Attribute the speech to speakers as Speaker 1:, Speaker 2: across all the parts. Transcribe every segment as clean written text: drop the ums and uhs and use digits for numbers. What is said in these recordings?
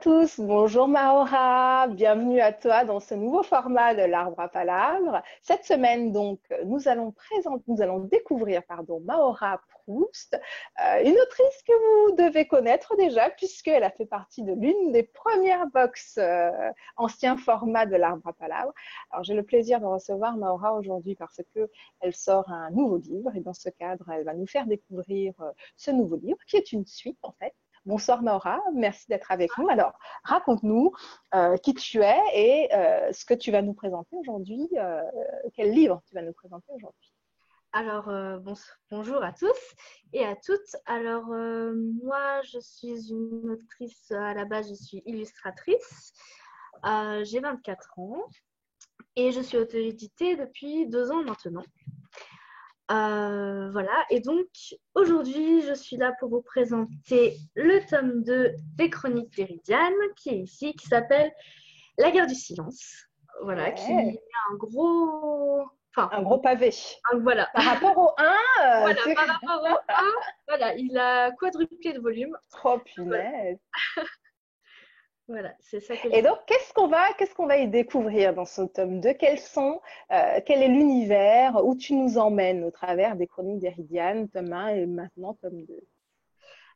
Speaker 1: tous, bonjour Maora, bienvenue à toi dans ce nouveau format de l'Arbre à Palabres. Cette semaine donc, nous allons découvrir Maora Proust, une autrice que vous devez connaître déjà puisqu'elle a fait partie de l'une des premières box ancien format de l'Arbre à Palabres. Alors j'ai le plaisir de recevoir Maora aujourd'hui parce que elle sort un nouveau livre et dans ce cadre, elle va nous faire découvrir ce nouveau livre qui est une suite en fait. Bonsoir Maura, merci d'être avec nous. Alors, raconte-nous qui tu es et ce que tu vas nous présenter aujourd'hui, quel livre tu vas nous présenter aujourd'hui.
Speaker 2: Alors, bonjour à tous et à toutes. Alors, moi, je suis une autrice, à la base, je suis illustratrice. J'ai 24 ans et je suis auto-éditée depuis 2 ans maintenant. Voilà, et donc aujourd'hui, je suis là pour vous présenter le tome 2 des Chroniques d'Éridiane, qui est ici, qui s'appelle La guerre du silence. Voilà, qui
Speaker 1: Ouais.
Speaker 2: est un gros. Enfin,
Speaker 1: Un gros pavé.
Speaker 2: voilà.
Speaker 1: Par rapport au 1,
Speaker 2: Voilà, par rapport au 1, voilà, il a quadruplé de volume.
Speaker 1: oh
Speaker 2: Voilà,
Speaker 1: punaise.
Speaker 2: voilà, c'est ça que
Speaker 1: Et
Speaker 2: j'ai.
Speaker 1: donc, qu'est-ce qu'on va y découvrir dans ce tome 2? Quel est l'univers où tu nous emmènes au travers des Chroniques d'Éridiane, tome 1 et maintenant tome 2?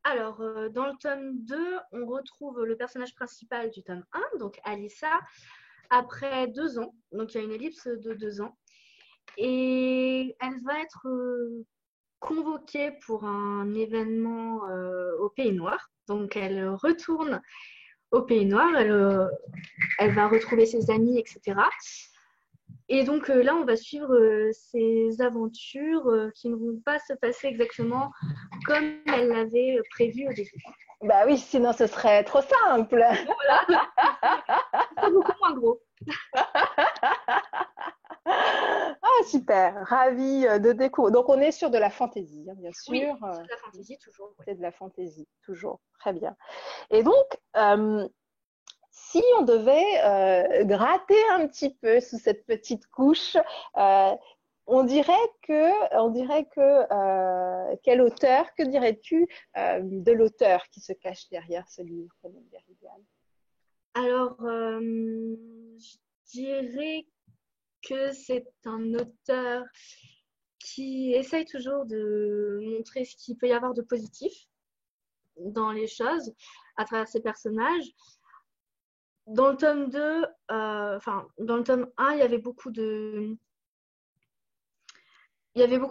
Speaker 2: Alors, dans le tome 2, on retrouve le personnage principal du tome 1, donc Alissa, après 2 ans. Donc, il y a une ellipse de 2 ans. Et elle va être convoquée pour un événement au Pays Noir. Donc, elle retourne au Pays Noir, elle va retrouver ses amis, etc. Et donc là, on va suivre ses aventures qui ne vont pas se passer exactement comme elle l'avait prévu au début.
Speaker 1: Bah oui, sinon ce serait trop simple.
Speaker 2: Voilà, c'est beaucoup moins gros.
Speaker 1: Ah, super, ravie de découvrir. Donc, on est sur de la fantaisie, hein, bien
Speaker 2: Oui,
Speaker 1: sûr.
Speaker 2: c'est de la fantaisie toujours. Ouais.
Speaker 1: C'est de la fantaisie, toujours. Très bien. Et donc, si on devait gratter un petit peu sous cette petite couche, euh, quel auteur, que dirais-tu de l'auteur qui se cache derrière ce livre, Chroniques d'Éridiane?
Speaker 2: Alors, je dirais que c'est un auteur qui essaye toujours de montrer ce qu'il peut y avoir de positif dans les choses à travers ses personnages. Dans le tome 2, dans le tome 1, il y avait beaucoup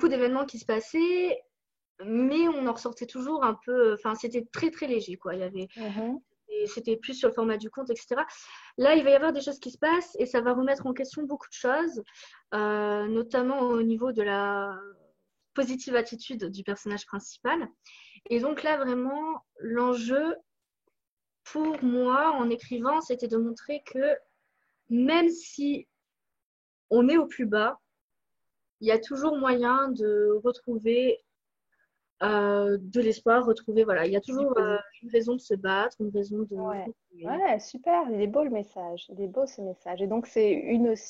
Speaker 2: d'événements qui se passaient, mais on en ressortait toujours un peu, enfin, c'était très très léger, quoi.
Speaker 1: Mhm.
Speaker 2: C'était plus sur le format du conte, etc. Là, il va y avoir des choses qui se passent et ça va remettre en question beaucoup de choses, notamment au niveau de la positive attitude du personnage principal. Et donc là, vraiment, l'enjeu pour moi, en écrivant, c'était de montrer que même si on est au plus bas, il y a toujours moyen de retrouver de l'espoir, retrouver, voilà, il y a
Speaker 1: Du
Speaker 2: toujours
Speaker 1: positif.
Speaker 2: une raison de se battre, une raison de
Speaker 1: Ouais.
Speaker 2: continuer.
Speaker 1: Ouais, super, il est beau le message, il est beau ce message. Et donc,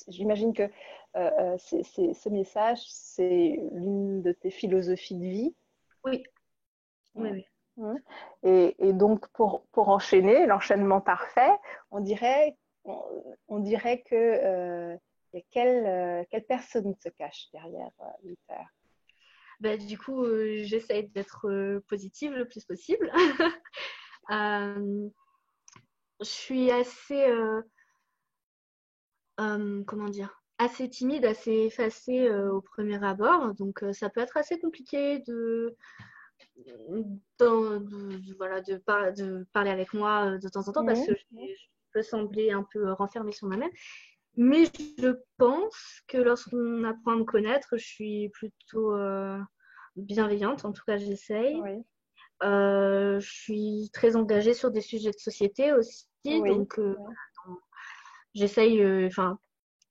Speaker 1: j'imagine que ce message, c'est l'une de tes philosophies de vie.
Speaker 2: Oui, oui,
Speaker 1: Ouais.
Speaker 2: oui.
Speaker 1: Ouais. Et donc, pour enchaîner, l'enchaînement parfait, on dirait, on, on dirait que il y a quelle personne se cache derrière l'auteur.
Speaker 2: Bah, du coup, j'essaie d'être positive le plus possible. Euh, je suis assez, comment dire, assez timide, assez effacée au premier abord. Donc, ça peut être assez compliqué voilà, de parler avec moi de temps en temps parce que
Speaker 1: Mhm.
Speaker 2: je peux sembler un peu renfermée sur moi-même. Mais je pense que lorsqu'on apprend à me connaître, je suis plutôt bienveillante. En tout cas, j'essaye.
Speaker 1: Oui,
Speaker 2: Je suis très engagée sur des sujets de société aussi.
Speaker 1: oui,
Speaker 2: Donc,
Speaker 1: oui.
Speaker 2: j'essaye. Enfin,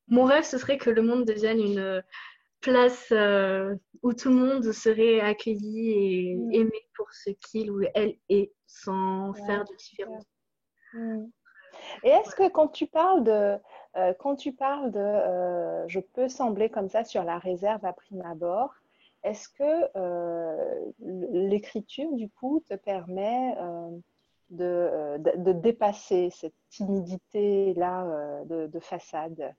Speaker 2: mon rêve, ce serait que le monde devienne une place où tout le monde serait accueilli et
Speaker 1: Mm.
Speaker 2: aimé pour ce qu'il ou elle est, sans
Speaker 1: Ouais,
Speaker 2: faire de
Speaker 1: super.
Speaker 2: différence.
Speaker 1: Mm. Et est-ce
Speaker 2: Voilà.
Speaker 1: que quand tu parles de je peux sembler comme ça sur la réserve à prime abord, est-ce que l'écriture du coup te permet de dépasser cette timidité-là de façade?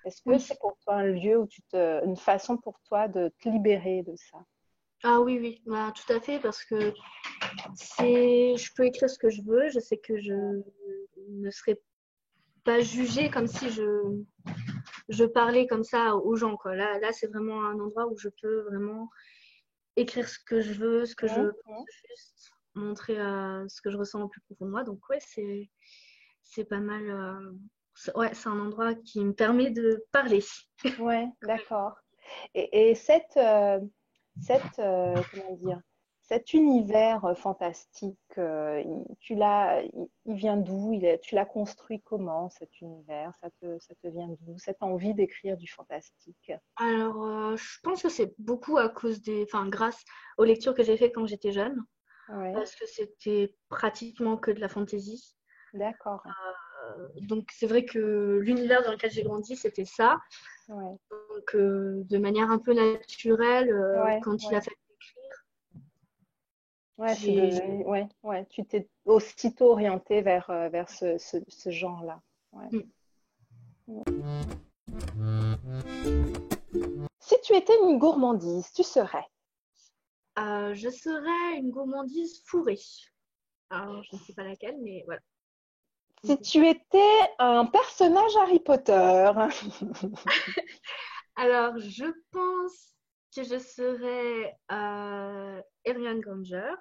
Speaker 1: Est-ce que
Speaker 2: Oui.
Speaker 1: c'est pour toi un lieu où une façon pour toi de te libérer de ça?
Speaker 2: Ah oui, oui, bah, tout à fait, parce que je peux écrire ce que je veux, je sais que je ne serai pas jugée comme si je parlais comme ça aux gens, quoi. Là, c'est vraiment un endroit où je peux vraiment écrire ce que je veux, ce que je
Speaker 1: Mhm.
Speaker 2: pense, juste montrer ce que je ressens au plus profond de moi. Donc ouais, c'est pas mal. Ouais, c'est un endroit qui me permet de parler.
Speaker 1: Ouais, d'accord. Et comment dire, cet univers fantastique, il vient d'où? Tu l'as construit comment, cet univers? Ça te vient d'où? Cette envie d'écrire du fantastique?
Speaker 2: Alors, je pense que c'est beaucoup à cause enfin, grâce aux lectures que j'ai faites quand j'étais jeune,
Speaker 1: Ouais,
Speaker 2: parce que c'était pratiquement que de la fantaisie.
Speaker 1: d'accord.
Speaker 2: Donc, c'est vrai que l'univers dans lequel j'ai grandi, c'était ça.
Speaker 1: Ouais,
Speaker 2: Donc, de manière un peu naturelle,
Speaker 1: ouais,
Speaker 2: quand il a
Speaker 1: ouais.
Speaker 2: fallu écrire,
Speaker 1: Ouais, c'est
Speaker 2: j'ai.
Speaker 1: devenu, ouais, ouais. Tu t'es aussitôt orienté vers ce genre-là. Ouais.
Speaker 2: Hmm.
Speaker 1: Si tu étais une gourmandise, tu serais.
Speaker 2: Je serais une gourmandise fourrée. Alors, je ne sais pas laquelle, mais voilà.
Speaker 1: Si tu étais un personnage Harry Potter.
Speaker 2: Alors, je pense que je serais Hermione Granger.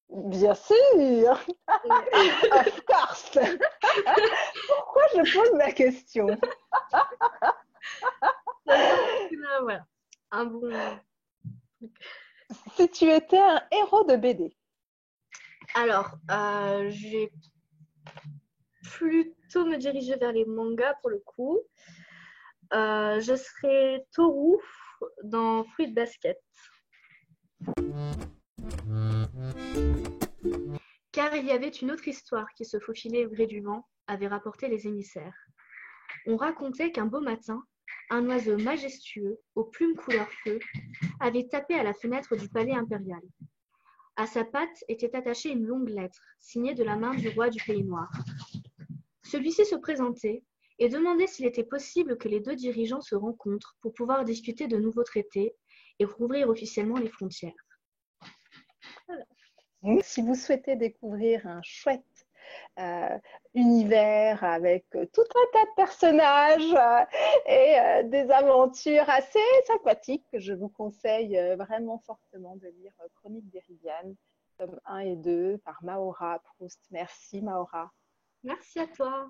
Speaker 1: Bien sûr, of course. Pourquoi je pose la question?
Speaker 2: Ça semble voilà, un bon.
Speaker 1: Si tu étais un héros de BD.
Speaker 2: Alors, je vais plutôt me diriger vers les mangas pour le coup. Je serais Toru dans Fruit Basket. Car il y avait une autre histoire qui se faufilait au gré du vent, avait rapporté les émissaires. On racontait qu'un beau matin, un oiseau majestueux, aux plumes couleur feu, avait tapé à la fenêtre du palais impérial. À sa patte était attachée une longue lettre, signée de la main du roi du Pays Noir. Celui-ci se présentait et demandait s'il était possible que les deux dirigeants se rencontrent pour pouvoir discuter de nouveaux traités et rouvrir officiellement les frontières. Voilà.
Speaker 1: Si vous souhaitez découvrir un chouette univers avec tout un tas de personnages et des aventures assez sympathiques, je vous conseille vraiment fortement de lire Chroniques d'Éridiane, tome 1 et 2 par Maura Proust. Merci Maura.
Speaker 2: Merci à toi.